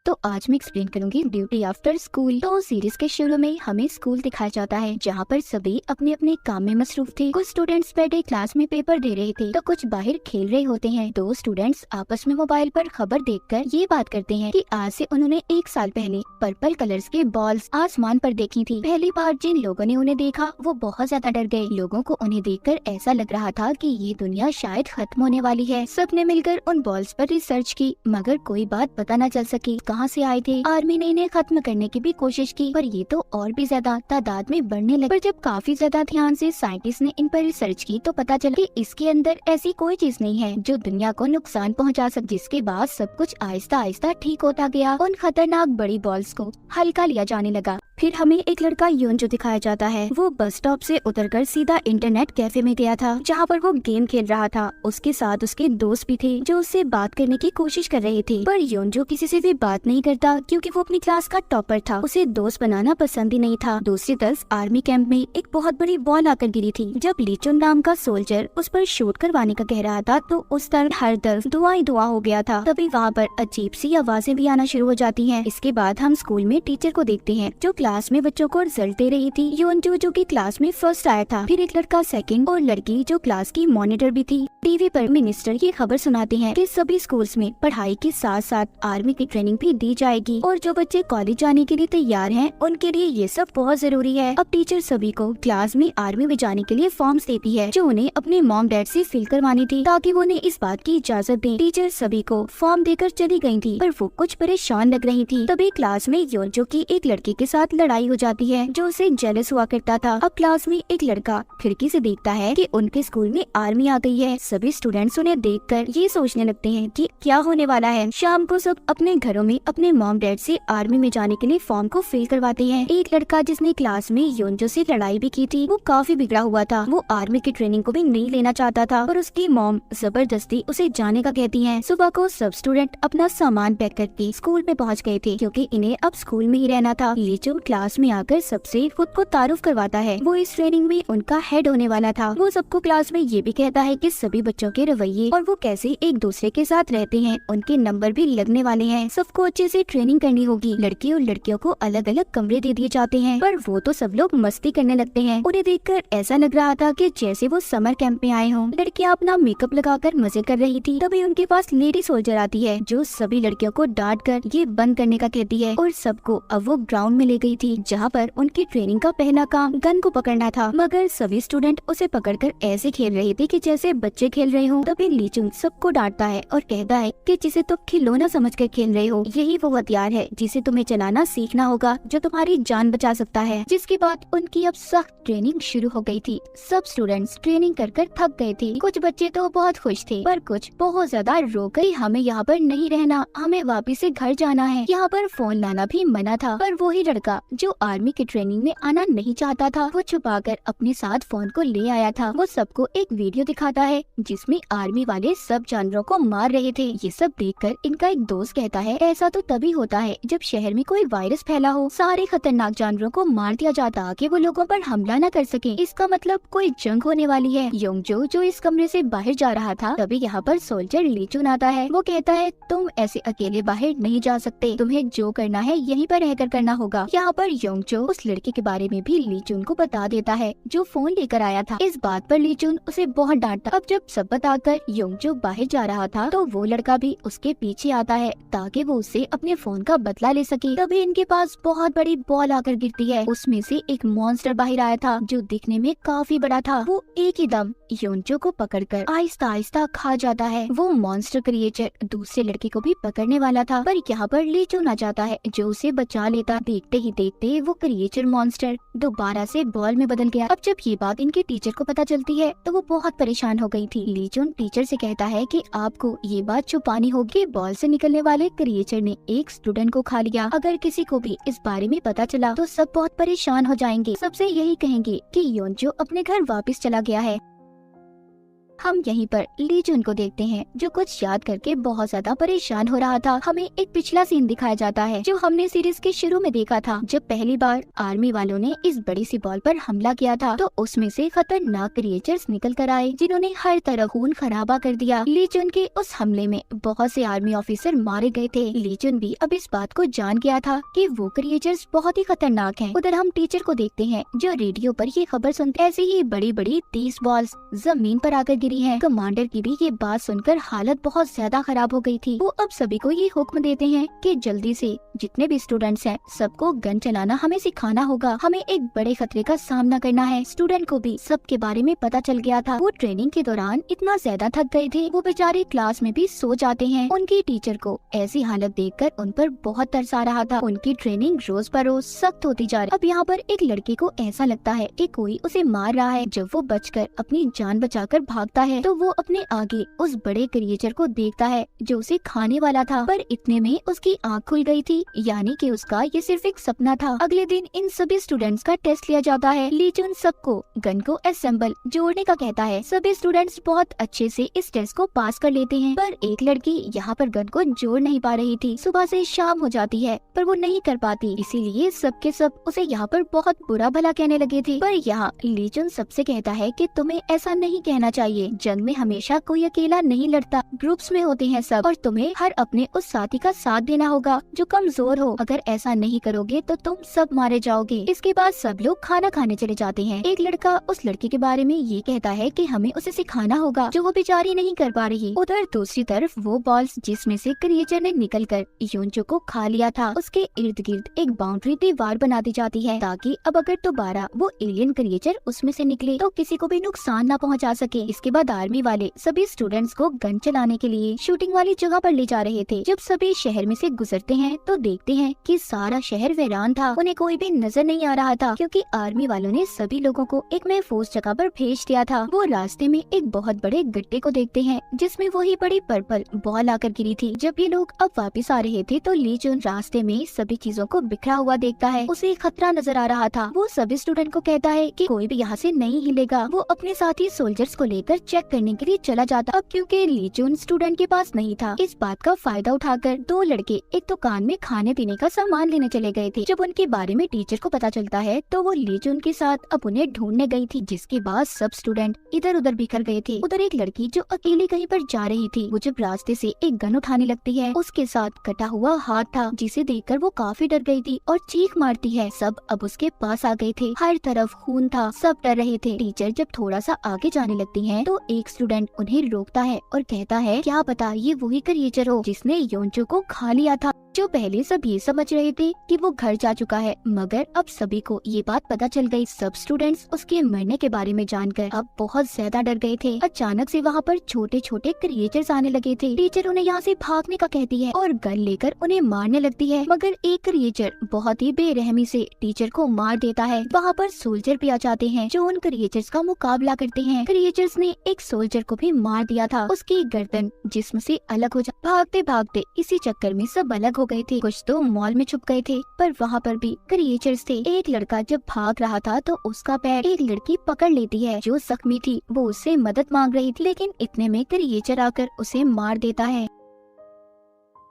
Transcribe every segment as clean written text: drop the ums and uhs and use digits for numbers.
तो आज मैं एक्सप्लेन करूंगी ड्यूटी आफ्टर स्कूल। तो सीरीज के शुरू में हमें स्कूल दिखाया जाता है जहाँ पर सभी अपने अपने काम में मसरूफ थे। कुछ स्टूडेंट्स बैठे क्लास में पेपर दे रहे थे तो कुछ बाहर खेल रहे होते हैं। दो स्टूडेंट्स आपस में मोबाइल पर खबर देखकर ये बात करते हैं कि आज से उन्होंने 1 साल पहले पर्पल कलर्स के बॉल्स आसमान पर देखी थी। पहली बार जिन लोगों ने उन्हें देखा वो बहुत ज्यादा डर गए। लोगों को उन्हें देखकर ऐसा लग रहा था कि ये दुनिया शायद खत्म होने वाली है। सबने मिलकर उन बॉल्स पर रिसर्च की मगर कोई बात पता न चल सकी कहाँ से आए थे। आर्मी ने इन्हें खत्म करने की भी कोशिश की पर ये तो और भी ज्यादा तादाद में बढ़ने लगे। पर जब काफी ज्यादा ध्यान से साइंटिस्ट ने इन पर रिसर्च की तो पता चला कि इसके अंदर ऐसी कोई चीज नहीं है जो दुनिया को नुकसान पहुंचा सके। जिसके बाद सब कुछ आहिस्ता आहिस्ता ठीक होता गया। उन खतरनाक बड़ी बॉल्स को हल्का लिया जाने लगा। फिर हमें एक लड़का योंजो दिखाया जाता है। वो बस स्टॉप से उतरकर सीधा इंटरनेट कैफे में गया था जहाँ पर वो गेम खेल रहा था। उसके साथ उसके दोस्त भी थे जो उससे बात करने की कोशिश कर रहे थे पर योंजो किसी से भी बात नहीं करता क्योंकि वो अपनी क्लास का टॉपर था। उसे दोस्त बनाना पसंद ही नहीं था। दूसरी तरफ आर्मी कैंप में एक बहुत बड़ी बॉल आकर गिरी थी। जब लीचुन नाम का सोल्जर उस पर शूट करवाने का कह रहा था तो उस तरफ हर तरफ धुआं ही धुआं हो गया था। तभी वहाँ पर अजीब सी आवाजें भी आना शुरू हो जाती हैं। इसके बाद हम स्कूल में टीचर को देखते हैं जो क्लास में बच्चों को रिजल्ट दे रही थी। योंजो जो कि क्लास में फर्स्ट आया था, फिर एक लड़का सेकंड और लड़की जो क्लास की मॉनिटर भी थी। टीवी पर मिनिस्टर ये खबर सुनाते हैं कि सभी स्कूल्स में पढ़ाई के साथ साथ आर्मी की ट्रेनिंग भी दी जाएगी और जो बच्चे कॉलेज जाने के लिए तैयार हैं उनके लिए ये सब बहुत जरूरी है। अब टीचर सभी को क्लास में आर्मी में जाने के लिए फॉर्म्स देती है जो उन्हें अपने मॉम डैड से फिल करवानी थी ताकि वो उन्हें इस बात की इजाजत दें। टीचर सभी को फॉर्म देकर चली गयी थी पर वो कुछ परेशान लग रही थी। तभी क्लास में योंजो की एक लड़के के साथ लड़ाई हो जाती है जो उसे जेलस हुआ करता था। अब क्लास में एक लड़का खिड़की से देखता है कि उनके स्कूल में आर्मी आ गई है। सभी स्टूडेंट्स उन्हें देखकर ये सोचने लगते हैं कि क्या होने वाला है। शाम को सब अपने घरों में अपने मॉम डैड से आर्मी में जाने के लिए फॉर्म को फिल करवाते हैं। एक लड़का जिसने क्लास में योंजो से लड़ाई भी की थी वो काफी बिगड़ा हुआ था। वो आर्मी की ट्रेनिंग को भी नहीं लेना चाहता था पर उसकी मॉम जबरदस्ती उसे जाने का कहती है। सुबह को सब स्टूडेंट अपना सामान पैक करके स्कूल में पहुँच गए थे क्योंकि इन्हें अब स्कूल में ही रहना था। लीचू क्लास में आकर सबसे खुद को तारुफ करवाता है। वो इस ट्रेनिंग में उनका हेड होने वाला था। वो सबको क्लास में ये भी कहता है कि सभी बच्चों के रवैये और वो कैसे एक दूसरे के साथ रहते हैं उनके नंबर भी लगने वाले हैं। सबको अच्छे से ट्रेनिंग करनी होगी। लड़के और लड़कियों को अलग अलग कमरे दे दिए जाते हैं पर वो तो सब लोग मस्ती करने लगते हैं। उन्हें देखकर ऐसा लग रहा था कि जैसे वो समर कैंप में आए हों। लड़कियां अपना मेकअप लगाकर मजे कर रही थी। तभी उनके पास लेडी सोल्जर आती है जो सभी लड़कियों को डांट कर ये बंद करने का कहती है और सबको अब वो ग्राउंड में ले गई थी जहाँ पर उनकी ट्रेनिंग का पहला काम गन को पकड़ना था। मगर सभी स्टूडेंट उसे पकड़कर ऐसे खेल रहे थे कि जैसे बच्चे खेल रहे हो। तभी लीचुंग सबको डांटता है और कहता है कि जिसे तुम खिलौना समझकर खेल रहे हो यही वो हथियार है जिसे तुम्हें चलाना सीखना होगा जो तुम्हारी जान बचा सकता है। जिसके बाद उनकी अब सख्त ट्रेनिंग शुरू हो गई थी। सब स्टूडेंट्स ट्रेनिंग कर कर थक गए थे। कुछ बच्चे तो बहुत खुश थे पर कुछ बहुत ज्यादा रो गए। हमें यहाँ पर नहीं रहना, हमें वापिस से घर जाना है। यहाँ पर फोन लाना भी मना था पर वही लड़का जो आर्मी की ट्रेनिंग में आना नहीं चाहता था वो छुपाकर अपने साथ फोन को ले आया था। वो सबको एक वीडियो दिखाता है जिसमें आर्मी वाले सब जानवरों को मार रहे थे। ये सब देखकर इनका एक दोस्त कहता है ऐसा तो तभी होता है जब शहर में कोई वायरस फैला हो। सारे खतरनाक जानवरों को मार दिया जाता ताकि वो लोगों पर हमला न कर सके। इसका मतलब कोई जंग होने वाली है। योंजो जो इस कमरे से बाहर जा रहा था तभी यहाँ पर सोल्जर लीचुन आता है। वो कहता है तुम ऐसे अकेले बाहर नहीं जा सकते, तुम्हें जो करना है यहीं पर रहकर करना होगा। यहाँ पर योंजो उस लड़के के बारे में भी लीचुन को बता देता है जो फोन लेकर आया था। इस बात पर लीचुन उसे बहुत डांटता। अब जब सब बताकर योंजो बाहर जा रहा था तो वो लड़का भी उसके पीछे आता है ताकि वो उससे अपने फोन का बदला ले सके। तभी इनके पास बहुत बड़ी बॉल आकर गिरती है। उसमें से एक मॉन्स्टर बाहर आया था जो दिखने में काफी बड़ा था। वो एक ही दम योंजो को पकड़कर आहिस्ता आहिस्ता खा जाता है। वो मॉन्स्टर क्रिएचर दूसरे लड़के को भी पकड़ने वाला था पर यहाँ पर लीचुन आ जाता है जो उसे बचा लेता। देखते ही देखते वो क्रिएचर मॉन्स्टर दोबारा से बॉल में बदल गया। अब जब ये बात इनके टीचर को पता चलती है तो वो बहुत परेशान हो गई थी। लीचुन टीचर से कहता है कि आपको ये बात छुपानी होगी। बॉल से निकलने वाले क्रिएचर ने एक स्टूडेंट को खा लिया। अगर किसी को भी इस बारे में पता चला तो सब बहुत परेशान हो जाएंगे। सबसे यही कहेंगे कि योंजो अपने घर वापस चला गया है। हम यहीं पर ली जुन को देखते हैं जो कुछ याद करके बहुत ज्यादा परेशान हो रहा था। हमें एक पिछला सीन दिखाया जाता है जो हमने सीरीज के शुरू में देखा था, जब पहली बार आर्मी वालों ने इस बड़ी सी बॉल पर हमला किया था तो उसमें से खतरनाक क्रिएचर्स निकल कर आए जिन्होंने हर तरफ खून खराबा कर दिया। ली जुन के उस हमले में बहुत से आर्मी ऑफिसर मारे गए थे। ली जुन भी अब इस बात को जान गया था कि वो क्रिएचर्स बहुत ही खतरनाक हैं। उधर हम टीचर को देखते हैं जो रेडियो पर ये खबर सुनते ऐसे ही बड़ी बड़ी 30 बॉल्स जमीन पर आकर गिरी हैं। कमांडर की भी ये बात सुनकर हालत बहुत ज्यादा खराब हो गई थी। वो अब सभी को ये हुक्म देते हैं कि जल्दी से जितने भी स्टूडेंट्स हैं सबको गन चलाना हमें सिखाना होगा। हमें एक बड़े खतरे का सामना करना है। स्टूडेंट को भी सबके बारे में पता चल गया था। वो ट्रेनिंग के दौरान इतना ज्यादा थक गए थे वो बेचारे क्लास में भी सो जाते हैं। उनकी टीचर को ऐसी हालत देखकर उन पर बहुत तरस आ रहा था। उनकी ट्रेनिंग रोज पर रोज सख्त होती जा रही। अब यहाँ पर एक लड़के को ऐसा लगता है कि कोई उसे मार रहा है। जब वो बचकर अपनी जान बचाकर भागता है तो वो अपने आगे उस बड़े क्रिएचर को देखता है जो उसे खाने वाला था। पर इतने में उसकी आँख खुल गई थी, यानी कि उसका ये सिर्फ एक सपना था। अगले दिन इन सभी स्टूडेंट्स का टेस्ट लिया जाता है। ली जुन सबको गन को असेंबल जोड़ने का कहता है। सभी स्टूडेंट्स बहुत अच्छे से इस टेस्ट को पास कर लेते हैं, पर एक लड़की यहाँ पर गन को जोड़ नहीं पा रही थी। सुबह से शाम हो जाती है पर वो नहीं कर पाती, इसीलिए सबके सब उसे यहाँ पर बहुत बुरा भला कहने लगे थे। पर यहाँ ली जुन सबसे कहता है कि तुम्हें ऐसा नहीं कहना चाहिए। जंग में हमेशा कोई अकेला नहीं लड़ता, ग्रुप्स में होते हैं सब, और तुम्हें हर अपने उस साथी का साथ देना होगा जो कमजोर हो। अगर ऐसा नहीं करोगे तो तुम सब मारे जाओगे। इसके बाद सब लोग खाना खाने चले जाते हैं। एक लड़का उस लड़की के बारे में ये कहता है कि हमें उसे सिखाना होगा जो वो बेचारी नहीं कर पा रही। उधर दूसरी तरफ वो बॉल्स जिसमें से क्रिएचर ने निकलकर योंजो को खा लिया था, उसके इर्द गिर्द एक बाउंड्री दीवार बना दी जाती है ताकि अब अगर दोबारा वो एलियन क्रिएचर उसमें से निकले तो किसी को भी नुकसान न पहुंचा सके। इसके बाद आर्मी वाले सभी स्टूडेंट्स को गन चलाने के लिए शूटिंग वाली जगह पर ले जा रहे थे। जब सभी शहर में से गुजरते हैं तो देखते हैं कि सारा शहर वीरान था। उन्हें कोई भी नजर नहीं आ रहा था क्योंकि आर्मी वालों ने सभी लोगों को एक महफूज जगह पर भेज दिया था। वो रास्ते में एक बहुत बड़े गड्ढे को देखते हैं जिसमें वही बड़ी पर्पल बॉल आकर गिरी थी। जब ये लोग अब वापस आ रहे थे तो ली जुन रास्ते में सभी चीजों को बिखरा हुआ देखता है। उसे खतरा नजर आ रहा था। वो सभी स्टूडेंट को कहता है कि कोई भी यहाँ से नहीं हिलेगा। वो अपने साथी सोल्जर्स को लेकर चेक करने के लिए चला जाता। अब क्योंकि ली जुन स्टूडेंट के पास नहीं था, इस बात का फायदा उठाकर दो लड़के एक दुकान में खाने पीने का सामान लेने चले गए थे। जब उनके बारे में टीचर को पता चलता है तो वो ली जुन के साथ अब उन्हें ढूंढने गई थी, जिसके बाद सब स्टूडेंट इधर उधर बिखर गए थे। उधर एक लड़की जो अकेली कहीं पर जा रही थी, वो जब रास्ते से एक गन उठाने लगती है, उसके साथ कटा हुआ हाथ था जिसे देखकर वो काफी डर गई थी और चीख मारती है। सब अब उसके पास आ गए थे, हर तरफ खून था, सब डर रहे थे। टीचर जब थोड़ा सा आगे जाने लगती है तो एक स्टूडेंट उन्हें रोकता है और कहता है क्या पता ये वही क्रिएचर हो जिसने योंजो को खा लिया था। जो पहले सब ये समझ रहे थे कि वो घर जा चुका है, मगर अब सभी को ये बात पता चल गई। सब स्टूडेंट्स उसके मरने के बारे में जानकर अब बहुत ज्यादा डर गए थे। अचानक से वहाँ पर छोटे छोटे क्रिएचर्स आने लगे थे। टीचर उन्हें यहाँ से भागने का कहती है और गन लेकर उन्हें मारने लगती है, मगर एक क्रिएचर बहुत ही बेरहमी से टीचर को मार देता है। वहाँ पर सोल्जर भी आ जाते हैं जो उन क्रिएचर्स का मुकाबला करते हैं। क्रिएचर्स ने एक सोल्जर को भी मार दिया था, उसकी गर्दन जिस्म से अलग हो जा। भागते भागते इसी चक्कर में सब अलग हो गए थे। कुछ तो मॉल में छुप गए थे, पर वहाँ पर भी क्रिएचर्स थे। एक लड़का जब भाग रहा था तो उसका पैर एक लड़की पकड़ लेती है जो जख्मी थी। वो उससे मदद मांग रही थी, लेकिन इतने में क्रिएचर आकर उसे मार देता है।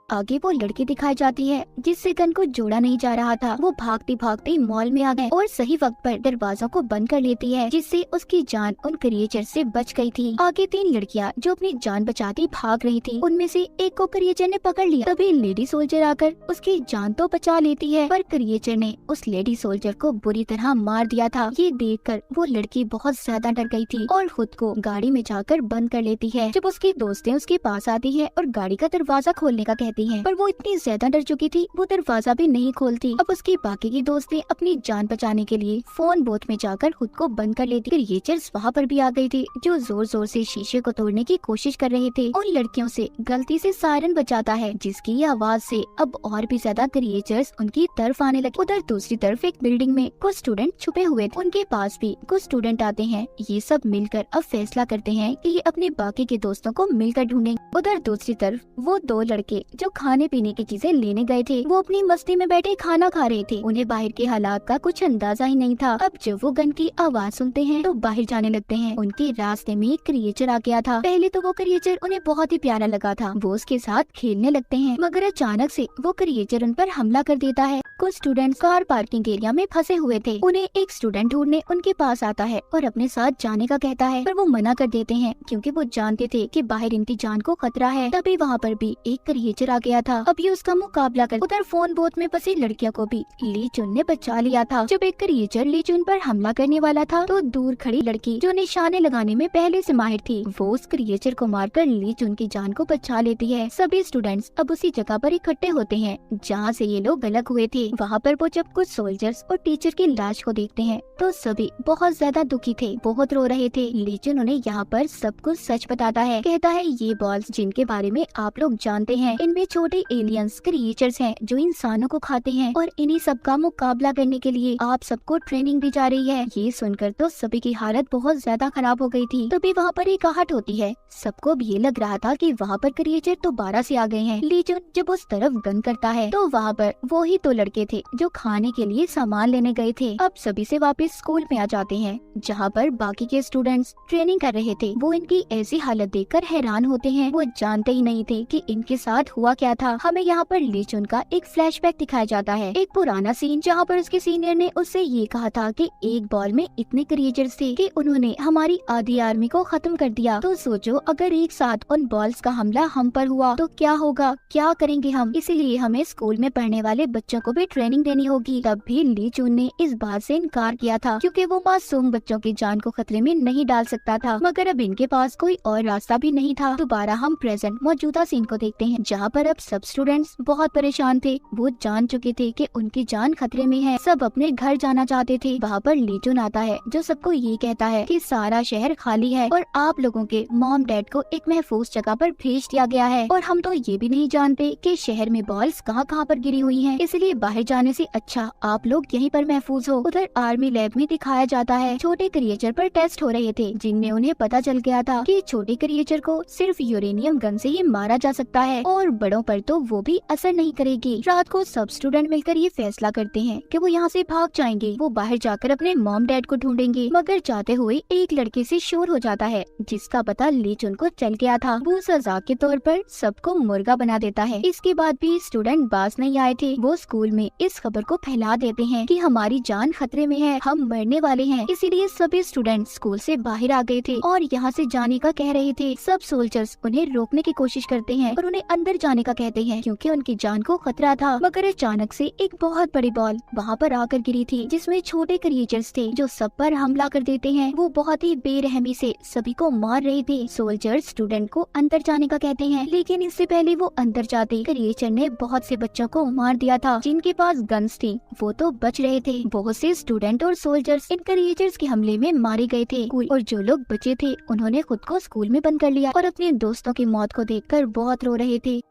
आगे वो लड़की दिखाई जाती है जिससे गन को जोड़ा नहीं जा रहा था। वो भागते भागते मॉल में आ गए और सही वक्त पर दरवाजों को बंद कर लेती है, जिससे उसकी जान उन क्रिएचर से बच गई थी। आगे तीन लड़कियां जो अपनी जान बचाती भाग रही थी, उनमें से एक को क्रिएचर ने पकड़ लिया। तभी लेडी सोल्जर आकर उसकी जान तो बचा लेती है, पर क्रिएचर ने उस लेडी सोल्जर को बुरी तरह मार दिया था। ये देखकर वो लड़की बहुत ज्यादा डर गई थी और खुद को गाड़ी में जाकर बंद कर लेती है। जब उसकी दोस्तें उसके पास आती है और गाड़ी का दरवाजा खोलने का कहती हैं, पर वो इतनी ज्यादा डर चुकी थी वो दरवाजा भी नहीं खोलती। अब उसकी बाकी की दोस्तें अपनी जान बचाने के लिए फोन बूथ में जाकर खुद को बंद कर लेती। क्रिएचर्स वहाँ पर भी आ गई थी जो जोर जोर से शीशे को तोड़ने की कोशिश कर रहे थे। उन लड़कियों से गलती से सायरन बजाता है, जिसकी आवाज से अब और भी ज्यादा क्रिएचर्स उनकी तरफ आने लगे। उधर दूसरी तरफ एक बिल्डिंग में कुछ स्टूडेंट छुपे हुए थे, उनके पास भी कुछ स्टूडेंट आते हैं। ये सब मिलकर अब फैसला करते हैं कि ये अपने बाकी के दोस्तों को मिलकर ढूंढेंगे। उधर दूसरी तरफ वो दो लड़के जो जो खाने पीने की चीजें लेने गए थे वो अपनी मस्ती में बैठे खाना खा रहे थे। उन्हें बाहर के हालात का कुछ अंदाजा ही नहीं था। अब जब वो गन की आवाज सुनते हैं तो बाहर जाने लगते हैं। उनके रास्ते में एक क्रिएचर आ गया था। पहले तो वो क्रिएचर उन्हें बहुत ही प्यारा लगा था। वो उसके साथ खेलने लगते हैं, मगर अचानक से वो क्रिएचर उन पर हमला कर देता है। कुछ स्टूडेंट्स कार पार्किंग एरिया में फंसे हुए थे। उन्हें एक स्टूडेंट ढूंढने उनके पास आता है और अपने साथ जाने का कहता है, पर वो मना कर देते हैं क्योंकि वो जानते थे कि बाहर इनकी जान को खतरा है। तभी वहाँ पर भी एक क्रिएचर आ गया था। अब ये उसका मुकाबला कर उधर फोन बोट में फंसी लड़कियों को भी ली चुन ने बचा लिया था। जब एक क्रिएचर ली चुन पर हमला करने वाला था तो दूर खड़ी लड़की जो निशाने लगाने में पहले से माहिर थी, वो उस क्रिएचर को मारकर ली चुन की जान को बचा लेती है। सभी स्टूडेंट्स अब उसी जगह पर इकट्ठे होते हैं जहाँ से ये लोग अलग हुए थे। वहाँ पर वो जब कुछ सोल्जर्स और टीचर की लाश को देखते हैं तो सभी बहुत ज्यादा दुखी थे, बहुत रो रहे थे। लीचन उन्हें यहाँ पर सब कुछ सच बताता है। कहता है, ये बॉल्स जिनके बारे में आप लोग जानते हैं, इनमें छोटे एलियंस क्रिएचर्स हैं जो इंसानों को खाते हैं और इन्हीं सब का मुकाबला करने के लिए आप सबको ट्रेनिंग दी जा रही है। ये सुनकर तो सभी की हालत बहुत ज्यादा खराब हो गई थी। तभी वहाँ पर एक आहट होती है। सबको भी ये लग रहा था कि वहाँ पर क्रिएचर दोबारा से आ गए हैं। लीचन जब उस तरफ गन करता है तो वहाँ पर वो ही तो लड़के थे जो खाने के लिए सामान लेने गए थे। अब सभी से वापस स्कूल में आ जाते हैं जहाँ पर बाकी के स्टूडेंट्स ट्रेनिंग कर रहे थे। वो इनकी ऐसी हालत देखकर हैरान होते हैं। वो जानते ही नहीं थे कि इनके साथ हुआ क्या था। हमें यहाँ पर लीचन का एक फ्लैशबैक दिखाया जाता है, एक पुराना सीन जहाँ पर उसके सीनियर ने उससे ये कहा था कि एक बॉल में इतने क्रिएचर्स थे कि उन्होंने हमारी आधी आर्मी को खत्म कर दिया। तो सोचो अगर एक साथ उन बॉल्स का हमला हम पर हुआ तो क्या होगा, क्या करेंगे हम। इसीलिए हमें स्कूल में पढ़ने वाले बच्चों को भी ट्रेनिंग देनी होगी। तब भी ली चुन ने इस बात से इनकार किया था क्योंकि वो मासूम बच्चों की जान को खतरे में नहीं डाल सकता था। मगर अब इनके पास कोई और रास्ता भी नहीं था। दोबारा हम प्रेजेंट मौजूदा सीन को देखते हैं जहाँ पर अब सब स्टूडेंट्स बहुत परेशान थे। वो जान चुके थे कि उनकी जान खतरे में है। सब अपने घर जाना चाहते थे। वहाँ पर ली चुन आता है जो सबको ये कहता है कि सारा शहर खाली है और आप लोगों के मॉम डैड को एक महफूज जगह पर भेज दिया गया है और हम तो ये भी नहीं जानते कि शहर में बॉल्स कहाँ कहाँ पर गिरी हुई हैं। इसलिए बाहर जाने से अच्छा आप लोग यहीं पर महफूज हो। उधर आर्मी लैब में दिखाया जाता है छोटे क्रिएचर पर टेस्ट हो रहे थे जिनमें उन्हें पता चल गया था कि छोटे क्रिएचर को सिर्फ यूरेनियम गन से ही मारा जा सकता है और बड़ों पर तो वो भी असर नहीं करेगी। रात को सब स्टूडेंट मिलकर ये फैसला करते हैं कि वो यहाँ से भाग जाएंगे। वो बाहर जाकर अपने मॉम डैड को ढूंढेंगे। मगर जाते हुए एक लड़के से शोर हो जाता है जिसका पता लीचुन को चल गया था। वो सजा के तौर पर सबको मुर्गा बना देता है। इसके बाद भी स्टूडेंट बाज नहीं आए थे। वो स्कूल में इस खबर को फैला देते हैं कि हमारी जान खतरे में है, हम मरने वाले हैं। इसीलिए सभी स्टूडेंट स्कूल से बाहर आ गए थे और यहाँ से जाने का कह रहे थे। सब सोल्जर्स उन्हें रोकने की कोशिश करते हैं और उन्हें अंदर जाने का कहते हैं क्योंकि उनकी जान को खतरा था। मगर अचानक से एक बहुत बड़ी बॉल वहाँ पर आकर गिरी थी जिसमें छोटे क्रिएचर्स थे जो सब पर हमला कर देते हैं। वो बहुत ही बेरहमी से सभी को मार रहे थे। सोल्जर्स स्टूडेंट को अंदर जाने का कहते हैं लेकिन इससे पहले वो अंदर जाते क्रिएचर ने बहुत से बच्चों को मार दिया था। जिनके पास गन्स थी वो तो बच रहे थे। बहुत से स्टूडेंट और सोल्जर्स इन क्रिएचर्स के हमले में मारे गए थे और जो लोग बचे थे उन्होंने खुद को स्कूल में बंद कर लिया और अपने दोस्तों की मौत को देखकर बहुत रो रहे थे।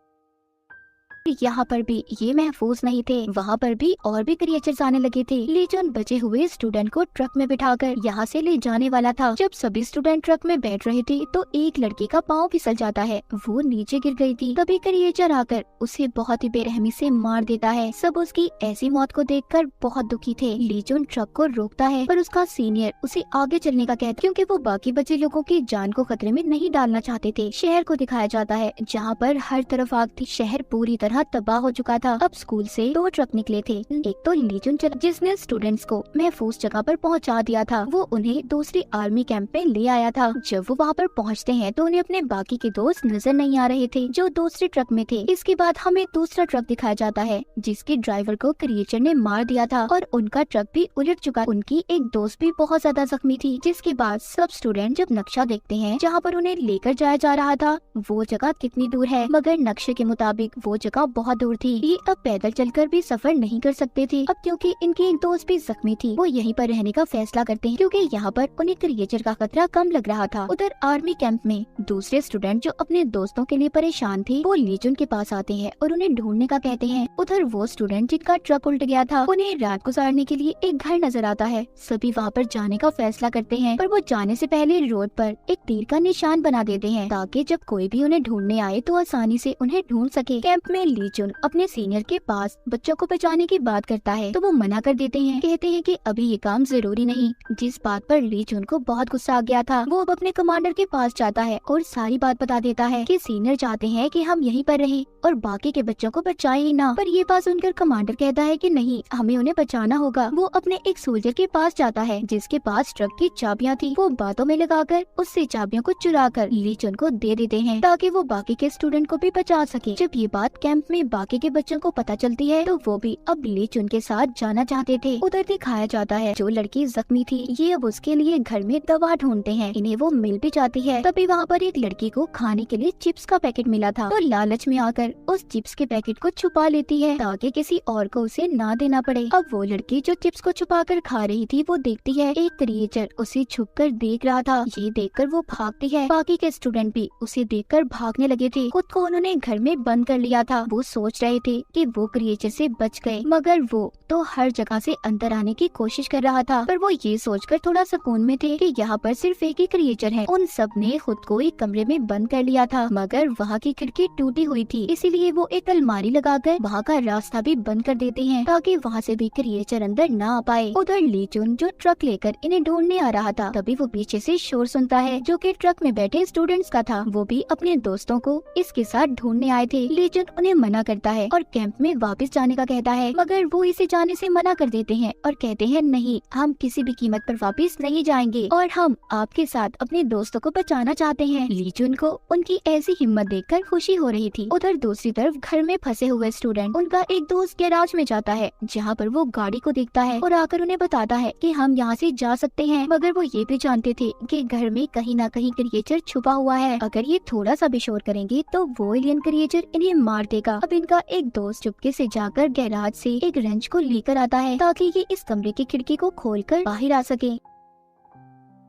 यहाँ पर भी ये महफूज नहीं थे। वहाँ पर भी और भी क्रिएचर्स आने लगे थे। लीचन बचे हुए स्टूडेंट को ट्रक में बिठाकर यहाँ से ले जाने वाला था। जब सभी स्टूडेंट ट्रक में बैठ रहे थे तो एक लड़की का पाँव फिसल जाता है। वो नीचे गिर गई थी। तभी क्रिएचर आकर उसे बहुत ही बेरहमी से मार देता है। सब उसकी ऐसी मौत को देखकर बहुत दुखी थे। लीचन ट्रक को रोकता है पर उसका सीनियर उसे आगे चलने का कहता क्योंकि वो बाकी बचे लोगों की जान को खतरे में नहीं डालना चाहते थे। शहर को दिखाया जाता है जहाँ पर हर तरफ आग थी। शहर पूरी तरह तबाह हो चुका था। अब स्कूल से 2 ट्रक निकले थे। एक तो लीचुन चला जिसने स्टूडेंट्स को महफूज जगह पर पहुंचा दिया था। वो उन्हें दूसरी आर्मी कैंप में ले आया था। जब वो वहाँ पर पहुँचते हैं तो उन्हें अपने बाकी के दोस्त नजर नहीं आ रहे थे जो दूसरे ट्रक में थे। इसके बाद हमें दूसरा ट्रक दिखाया जाता है जिसके ड्राइवर को क्रिएचर ने मार दिया था और उनका ट्रक भी उलट चुका। उनकी एक दोस्त भी बहुत ज्यादा जख्मी थी। जिसके बाद सब स्टूडेंट जब नक्शा देखते हैं जहाँ पर उन्हें लेकर जाया जा रहा था वो जगह कितनी दूर है, मगर नक्शे के मुताबिक वो जगह जगह बहुत दूर थी। ये अब पैदल चलकर भी सफर नहीं कर सकते थे। अब क्योंकि इनकी एक दोस्त भी जख्मी थी, वो यहीं पर रहने का फैसला करते हैं क्योंकि यहाँ पर उन्हें क्रिएचर का खतरा कम लग रहा था। उधर आर्मी कैंप में दूसरे स्टूडेंट जो अपने दोस्तों के लिए परेशान थे, वो लीजुन के पास आते हैं और उन्हें ढूंढने का कहते हैं। उधर वो स्टूडेंट जिनका ट्रक उल्ट गया था, उन्हें रात गुजारने के लिए एक घर नजर आता है। सभी वहाँ पर जाने का फैसला करते हैं, पर वो जाने से पहले रोड पर एक तीर का निशान बना देते हैं ताकि जब कोई भी उन्हें ढूंढने आए तो आसानी से उन्हें ढूंढ सके। कैंप में लीजुन अपने सीनियर के पास बच्चों को बचाने की बात करता है तो वो मना कर देते हैं, कहते हैं कि अभी ये काम जरूरी नहीं। जिस बात पर लीजुन को बहुत गुस्सा आ गया था, वो अब अपने कमांडर के पास जाता है और सारी बात बता देता है कि सीनियर चाहते हैं कि हम यहीं पर रहें और बाकी के बच्चों को बचाए ही ना। पर ये बात सुनकर कमांडर कहता है कि नहीं, हमें उन्हें बचाना होगा। वो अपने एक सोल्जर के पास जाता है जिसके पास ट्रक की चाबियां थी। वो बातों में लगाकर उससे चाबियों को चुरा कर लीजुन को दे देते हैं ताकि वो बाकी के स्टूडेंट को भी बचा सके। जब ये बात कैंप में बाकी के बच्चों को पता चलती है तो वो भी अब लीजुन के साथ जाना चाहते थे। उधर दिखाया जाता है जो लड़की जख्मी थी, ये अब उसके लिए घर में दवा ढूंढते हैं। इन्हें वो मिल भी जाती है। तभी वहाँ पर एक लड़की को खाने के लिए चिप्स का पैकेट मिला था, तो लालच में आकर उस चिप्स के पैकेट को छुपा लेती है ताकि किसी और को उसे ना देना पड़े। अब वो लड़की जो चिप्स को छुपा कर खा रही थी, वो देखती है एक क्रिएचर उसे छुपकर देख रहा था। ये देखकर वो भागती है। बाकी के स्टूडेंट भी उसे देखकर भागने लगे थे। खुद को उन्होंने घर में बंद कर लिया था। वो सोच रहे थे कि वो क्रिएचर से बच गए, मगर वो तो हर जगह से अंदर आने की कोशिश कर रहा था। पर वो ये सोचकर थोड़ा सुकून में थे कि यहाँ पर सिर्फ एक ही क्रिएचर है। उन सब ने खुद को एक कमरे में बंद कर लिया था, मगर वहाँ की खिड़की टूटी हुई थी, इसीलिए वो एक अलमारी लगाकर वहाँ का रास्ता भी बंद कर देते हैं ताकि वहाँ से भी क्रिएचर अंदर न आ पाए। उधर लीजुन जो ट्रक लेकर इन्हें ढूंढने आ रहा था, तभी वो पीछे से शोर सुनता है जो कि ट्रक में बैठे स्टूडेंट्स का था। वो भी अपने दोस्तों को इसके साथ ढूंढने आए थे। लीजुन उन्हें मना करता है और कैंप में वापस जाने का कहता है, मगर वो इसे जाने से मना कर देते हैं और कहते हैं नहीं, हम किसी भी कीमत पर वापस नहीं जाएंगे और हम आपके साथ अपने दोस्तों को बचाना चाहते हैं। लीजुन को उनकी ऐसी हिम्मत देखकर खुशी हो रही थी। उधर दूसरी तरफ घर में फंसे हुए स्टूडेंट, उनका एक दोस्त गैराज में जाता है जहाँ पर वो गाड़ी को देखता है और आकर उन्हें बताता है कि हम यहाँ से जा सकते हैं, मगर वो ये भी जानते थे कि घर में कहीं ना कहीं क्रिएचर छुपा हुआ है। अगर ये थोड़ा सा भी शोर करेंगे तो वो एलियन क्रिएचर इन्हें मार देगा। अब इनका एक दोस्त चुपके से जाकर गैराज से एक रेंच को लेकर आता है ताकि ये इस कमरे की खिड़की को खोलकर बाहर आ सके।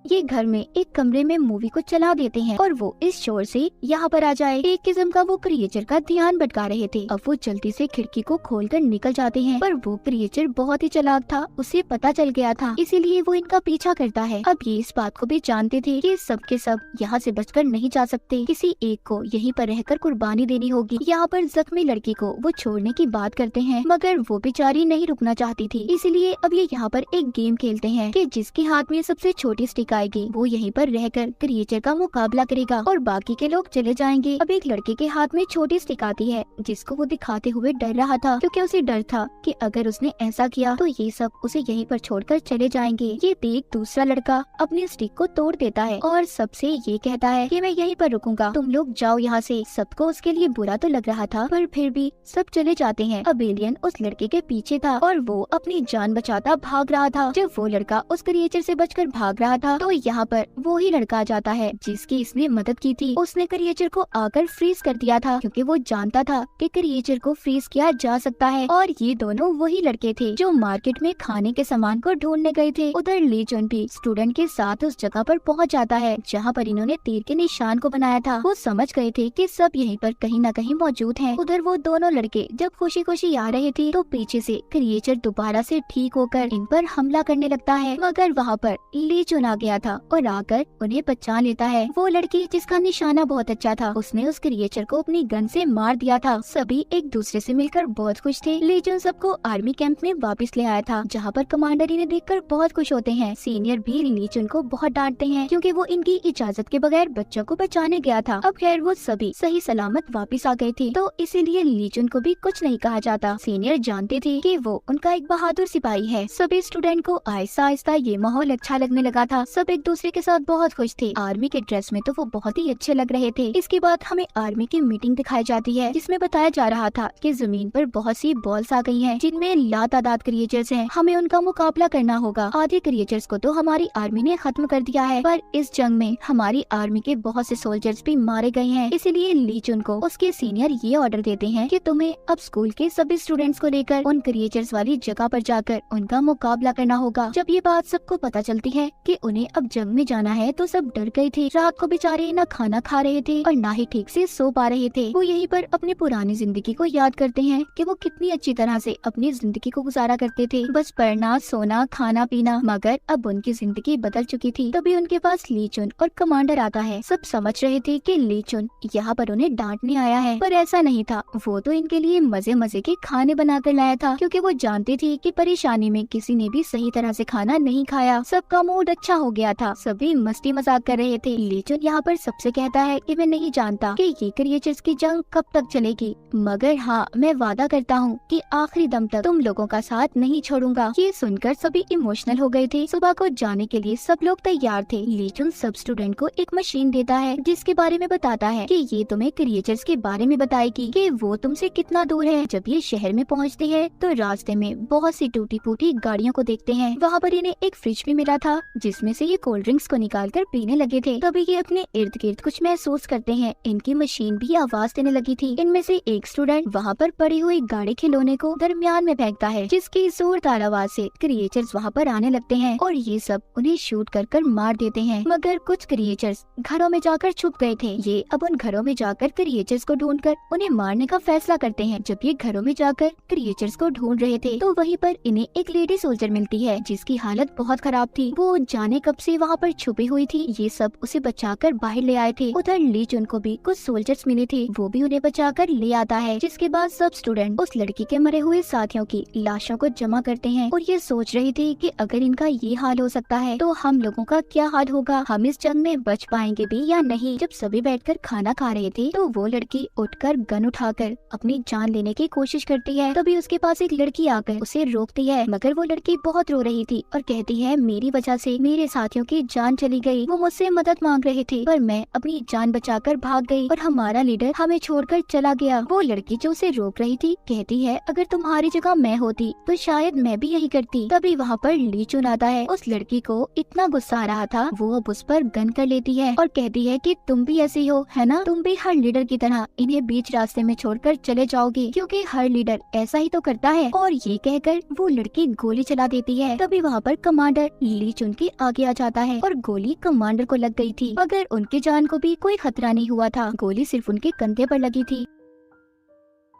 ये घर में एक कमरे में मूवी को चला देते हैं और वो इस शोर से यहाँ पर आ जाए। एक किस्म का वो क्रिएचर का ध्यान भटका रहे थे। अब वो जल्दी से खिड़की को खोलकर निकल जाते हैं, पर वो क्रिएचर बहुत ही चालाक था, उसे पता चल गया था, इसीलिए वो इनका पीछा करता है। अब ये इस बात को भी जानते थे कि सब के सब यहाँ से बचकर नहीं जा सकते, किसी एक को यहीं पर रहकर कुर्बानी देनी होगी। यहाँ पर जख्मी लड़की को वो छोड़ने की बात करते हैं, मगर वो बेचारी नहीं रुकना चाहती थी, इसीलिए अब ये यहाँ पर एक गेम खेलते हैं कि जिसके हाथ में सबसे छोटी स्टिक आएगी वो यहीं पर रहकर क्रिएचर का मुकाबला करेगा और बाकी के लोग चले जाएंगे। अब एक लड़के के हाथ में छोटी स्टिक आती है जिसको वो दिखाते हुए डर रहा था, क्योंकि उसे डर था कि अगर उसने ऐसा किया तो ये सब उसे यहीं पर छोड़कर चले जाएंगे। ये देख दूसरा लड़का अपनी स्टिक को तोड़ देता है और सबसे ये कहता है कि मैं यहीं पर रुकूंगा, तुम लोग जाओ यहाँ से। सबको उसके लिए बुरा तो लग रहा था, पर फिर भी सब चले जाते हैं। अब एलियन उस लड़के के पीछे था और वो अपनी जान बचाता भाग रहा था। जब वो लड़का उस क्रिएचर से बचकर भाग रहा था तो यहाँ पर वो ही लड़का आ जाता है जिसकी इसने मदद की थी। उसने क्रिएचर को आकर फ्रीज कर दिया था, क्योंकि वो जानता था कि क्रिएचर को फ्रीज किया जा सकता है। और ये दोनों वही लड़के थे जो मार्केट में खाने के सामान को ढूंढने गए थे। उधर लीजुन भी स्टूडेंट के साथ उस जगह पर पहुंच जाता है जहाँ पर इन्होंने तीर के निशान को बनाया था। वो समझ गए थे कि सब यहीं पर कहीं न कहीं मौजूद हैं। उधर वो दोनों लड़के जब खुशी खुशी आ रहे थे तो पीछे से क्रिएचर दोबारा से ठीक होकर इन पर हमला करने लगता है, मगर वहाँ पर लीजुन आ गया था और आकर उन्हें बचा लेता है। वो लड़की जिसका निशाना बहुत अच्छा था, उसने उस क्रिएचर को अपनी गन से मार दिया था। सभी एक दूसरे से मिलकर बहुत खुश थे। लीजुन सबको आर्मी कैंप में वापस ले आया था, जहाँ पर कमांडर इन्हें देखकर बहुत खुश होते हैं। सीनियर भी लीजुन को बहुत डांटते हैं क्योंकि वो इनकी इजाजत के बगैर बच्चों को बचाने गया था। अब खैर वो सभी सही सलामत वापस आ गए थे, तो इसीलिए लीजुन को भी कुछ नहीं कहा जाता। सीनियर जानते थे कि वो उनका एक बहादुर सिपाही है। सभी स्टूडेंट को आहिस्ता आहिस्ता ये माहौल अच्छा लगने लगा था। सब एक दूसरे के साथ बहुत खुश थे। आर्मी के ड्रेस में तो वो बहुत ही अच्छे लग रहे थे। इसके बाद हमें आर्मी की मीटिंग दिखाई जाती है, जिसमें बताया जा रहा था कि जमीन पर बहुत सी बॉल्स आ गई हैं, जिनमें लातादाद क्रिएचर्स हैं। हमें उनका मुकाबला करना होगा। आधे क्रिएचर्स को तो हमारी आर्मी ने खत्म कर दिया है, पर इस जंग में हमारी आर्मी के बहुत से सोल्जर्स भी मारे गए हैं। इसीलिए ली चुन को उसके सीनियर ये ऑर्डर देते हैं कि तुम्हें अब स्कूल के सभी स्टूडेंट्स को लेकर उन क्रिएचर्स वाली जगह पर जाकर उनका मुकाबला करना होगा। जब ये बात सबको पता चलती है कि उन्हें अब जंग में जाना है, तो सब डर गए थे। रात को बेचारे न खाना खा रहे थे और न ही ठीक से सो पा रहे थे। वो यहीं पर अपनी पुरानी जिंदगी को याद करते हैं कि वो कितनी अच्छी तरह से अपनी जिंदगी को गुजारा करते थे, बस पढ़ना, सोना, खाना पीना। मगर अब उनकी जिंदगी बदल चुकी थी। तभी उनके पास ली चुन और कमांडर आता है। सब समझ रहे थे कि ली चुन यहाँ पर उन्हें डांटने आया है, पर ऐसा नहीं था। वो तो इनके लिए मजे मजे के खाने बना कर लाया था, क्योंकि वो जानती थी कि परेशानी में किसी ने भी सही तरह से खाना नहीं खाया। सबका मूड अच्छा हो गया था, सभी मस्ती मजाक कर रहे थे। ली चुन यहाँ पर सबसे कहता है कि मैं नहीं जानता कि ये क्रिएचर्स की जंग कब तक चलेगी, मगर हाँ, मैं वादा करता हूँ कि आखिरी दम तक तुम लोगों का साथ नहीं छोड़ूंगा। ये सुनकर सभी इमोशनल हो गए थे। सुबह को जाने के लिए सब लोग तैयार थे। ली चुन सब स्टूडेंट को एक मशीन देता है, जिसके बारे में बताता है कि ये तुम्हें क्रिएचर्स के बारे में बताएगी कि वो तुमसे कितना दूर है। जब ये शहर में पहुँचते हैं तो रास्ते में बहुत सी टूटी फूटी गाड़ियों को देखते हैं। वहाँ पर इन्हें एक फ्रिज भी मिला था, जिसमें से ये कोल्ड ड्रिंक्स को निकाल कर पीने लगे थे। तभी ये अपने इर्द गिर्द कुछ महसूस करते हैं। इनकी मशीन भी आवाज देने लगी थी। इनमें से एक स्टूडेंट वहाँ पर पड़ी हुई गाड़ी खिलौने को दरमियान में फेंकता है, जिसकी जोरदार आवाज से क्रिएचर्स वहाँ पर आने लगते हैं और ये सब उन्हें शूट कर कर मार देते हैं। मगर कुछ क्रिएचर्स घरों में जाकर छुप गए थे। ये अब उन घरों में जाकर क्रिएचर्स को ढूंढकर उन्हें मारने का फैसला करते हैं। जब ये घरों में जाकर क्रिएचर्स को ढूंढ रहे थे, तो वहीं पर इन्हें एक लेडी सोल्जर मिलती है, जिसकी हालत बहुत खराब थी। वो जाने कब से वहाँ पर छुपी हुई थी। ये सब उसे बचाकर बाहर ले आए थे। उधर ली चुन को भी कुछ सोल्जर्स मिले थे, वो भी उन्हें बचाकर ले आता है। जिसके बाद सब स्टूडेंट उस लड़की के मरे हुए साथियों की लाशों को जमा करते हैं और ये सोच रहे थे कि अगर इनका ये हाल हो सकता है तो हम लोगों का क्या हाल होगा, हम इस जंग में बच पाएंगे भी या नहीं। जब सभी बैठकर खाना खा रहे थे, तो वो लड़की उठकर गन उठाकर अपनी जान लेने की कोशिश करती है। तभी उसके पास एक लड़की आकर उसे रोकती है, मगर वो लड़की बहुत रो रही थी और कहती है, मेरी वजह से मेरे साथियों की जान चली गई। वो मुझसे मदद मांग रहे थे, पर मैं अपनी जान बचाकर भाग गई और हमारा लीडर हमें छोड़कर चला गया। वो लड़की जो उसे रोक रही थी कहती है, अगर तुम्हारी जगह मैं होती तो शायद मैं भी यही करती। तभी वहाँ पर ली चुन आता है। उस लड़की को इतना गुस्सा आ रहा था, वो अब उस पर गन कर लेती है और कहती है कि तुम भी ऐसी हो, है ना? तुम भी हर लीडर की तरह इन्हें बीच रास्ते में छोड़कर चले जाओगी, क्योंकि हर लीडर ऐसा ही तो करता है। और ये कहकर वो लड़की गोली चला देती है। तभी वहाँ पर कमांडर ली चुन के आगे आ जाता है और गोली कमांडर को लग गई थी, मगर उनकी जान को भी कोई खतरा नहीं हुआ था। गोली सिर्फ उनके कंधे पर लगी थी।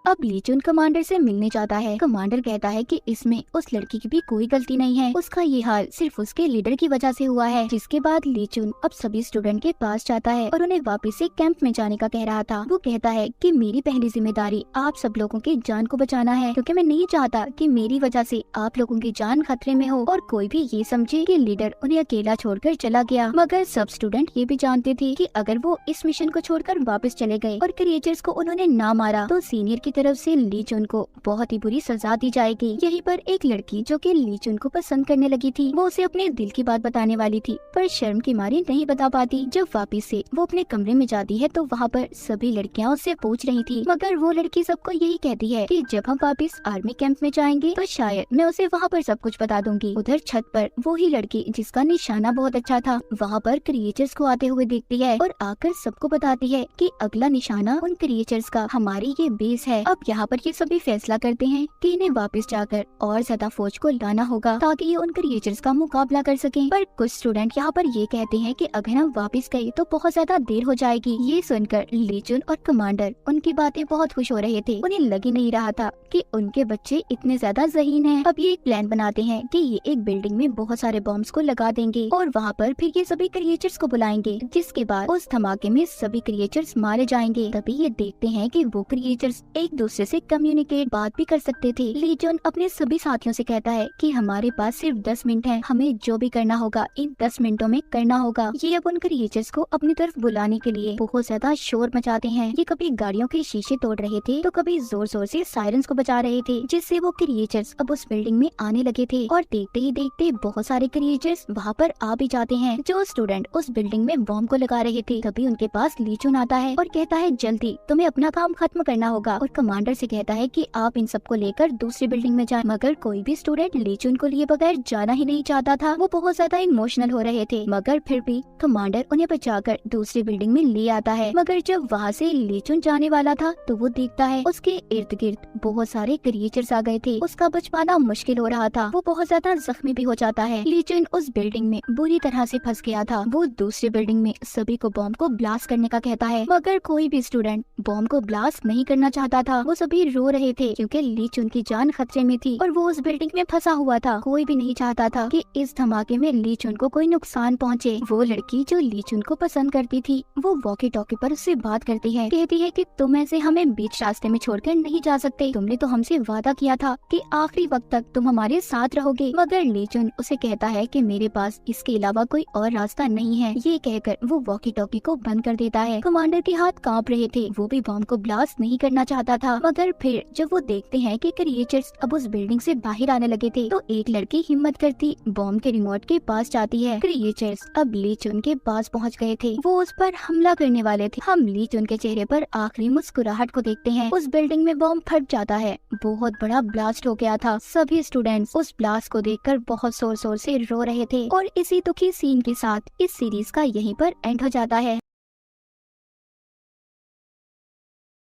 अब ली चुन कमांडर से मिलने जाता है। कमांडर कहता है कि इसमें उस लड़की की भी कोई गलती नहीं है, उसका ये हाल सिर्फ उसके लीडर की वजह से हुआ है। जिसके बाद ली चुन अब सभी स्टूडेंट के पास जाता है और उन्हें वापस से कैंप में जाने का कह रहा था। वो कहता है कि मेरी पहली जिम्मेदारी आप सब लोगों की जान को बचाना है, क्योंकि मैं नहीं चाहता कि मेरी वजह से आप लोगों की जान खतरे में हो और कोई भी ये समझे कि लीडर उन्हें अकेला छोड़कर चला गया। मगर सब स्टूडेंट ये भी जानते थे कि अगर वो इस मिशन को छोड़कर वापस चले गए और क्रिएचर्स को उन्होंने ना मारा, तो सीनियर की तरफ से ली चुन को बहुत ही बुरी सजा दी जाएगी। यहीं पर एक लड़की जो कि ली चुन को पसंद करने लगी थी, वो उसे अपने दिल की बात बताने वाली थी, पर शर्म की मारी नहीं बता पाती। जब वापस से वो अपने कमरे में जाती है, तो वहाँ पर सभी लड़कियां उससे पूछ रही थी, मगर वो लड़की सबको यही कहती है कि जब हम वापस आर्मी कैंप में जाएंगे तो शायद मैं उसे वहाँ पर सब कुछ बता दूंगी। उधर छत पर वो ही लड़की जिसका निशाना बहुत अच्छा था, वहाँ पर क्रिएचर्स को आते हुए देखती है और आकर सबको बताती है कि अगला निशाना उन क्रिएचर्स का हमारी ये बेस है। अब यहाँ पर ये सभी फैसला करते हैं कि इन्हें वापस जाकर और ज्यादा फौज को लाना होगा, ताकि ये उन क्रिएचर्स का मुकाबला कर सकें। पर कुछ स्टूडेंट यहाँ पर ये कहते हैं कि अगर हम वापस गए तो बहुत ज्यादा देर हो जाएगी। ये सुनकर ली चुन और कमांडर उनकी बातें बहुत खुश हो रहे थे। उन्हें लग ही नहीं रहा था कि उनके बच्चे इतने ज्यादा ज़हीन हैं। अब ये एक प्लान बनाते हैं कि ये एक बिल्डिंग में बहुत सारे बॉम्ब्स को लगा देंगे और वहाँ पर फिर ये सभी क्रिएचर्स को बुलाएंगे, जिसके बाद उस धमाके में सभी क्रिएचर्स मारे जाएंगे। तभी ये देखते हैं कि वो क्रिएचर्स एक दूसरे से कम्युनिकेट बात भी कर सकते थे। ली जून अपने सभी साथियों से कहता है कि हमारे पास सिर्फ 10 मिनट है, हमें जो भी करना होगा इन 10 मिनटों में करना होगा। ये अब उन क्रिएचर्स को अपनी तरफ बुलाने के लिए बहुत ज्यादा शोर मचाते हैं। ये कभी गाड़ियों के शीशे तोड़ रहे थे तो कभी जोर जोर से सायरन्स को बजा रहे थे, जिससे वो क्रिएचर्स अब उस बिल्डिंग में आने लगे थे। और देखते ही देखते बहुत सारे क्रिएचर्स वहाँ पर आ भी जाते हैं। जो स्टूडेंट उस बिल्डिंग में बॉम्ब को लगा रहे थे, तभी उनके पास ली जून आता है और कहता है जल्दी तुम्हें अपना काम खत्म करना होगा, और कमांडर से कहता है कि आप इन सबको लेकर दूसरी बिल्डिंग में जाएं। मगर कोई भी स्टूडेंट ली जून को लिए बगैर जाना ही नहीं चाहता था। वो बहुत ज्यादा इमोशनल हो रहे थे, मगर फिर भी कमांडर उन्हें बचाकर दूसरी बिल्डिंग में ले आता है। मगर जब वहाँ से ली जून जाने वाला था तो वो देखता है उसके इर्द गिर्द बहुत सारे क्रिएचर्स आ गए थे। उसका बच पाना मुश्किल हो रहा था। वो बहुत ज्यादा जख्मी भी हो जाता है। ली जून उस बिल्डिंग में बुरी तरह से फंस गया था। वो दूसरी बिल्डिंग में सभी को बॉम्ब को ब्लास्ट करने का कहता है, मगर कोई भी स्टूडेंट बॉम्ब को ब्लास्ट नहीं करना चाहता था। वो सभी रो रहे थे क्योंकि ली जून की जान खतरे में थी और वो उस बिल्डिंग में फंसा हुआ था। कोई भी नहीं चाहता था कि इस धमाके में ली जून को कोई नुकसान पहुँचे। वो लड़की जो ली जून को पसंद करती थी, वो वॉकी टॉकी पर उससे बात करती है, कहती है कि तुम ऐसे हमें बीच रास्ते में छोड़कर नहीं जा सकते। तुमने तो हमसे वादा किया था कि आखिरी वक्त तक तुम हमारे साथ रहोगे। मगर ली जून उसे कहता है कि मेरे पास इसके अलावा कोई और रास्ता नहीं है। ये कहकर वो वॉकी टॉकी को बंद कर देता है। कमांडर के हाथ कांप रहे थे। वो भी बॉम्ब को ब्लास्ट नहीं करना चाहता था, मगर फिर जब वो देखते हैं कि क्रिएचर्स अब उस बिल्डिंग से बाहर आने लगे थे, तो एक लड़की हिम्मत करती बॉम्ब के रिमोट के पास जाती है। क्रिएचर्स अब ली जून के पास पहुंच गए थे। वो उस पर हमला करने वाले थे। हम ली जून के चेहरे पर आखिरी मुस्कुराहट को देखते हैं। उस बिल्डिंग में बॉम्ब फट जाता है। बहुत बड़ा ब्लास्ट हो गया था। सभी स्टूडेंट्स उस ब्लास्ट को देखकर बहुत जोर जोर से रो रहे थे। और इसी दुखी सीन के साथ इस सीरीज का यहीं पर एंड हो जाता है।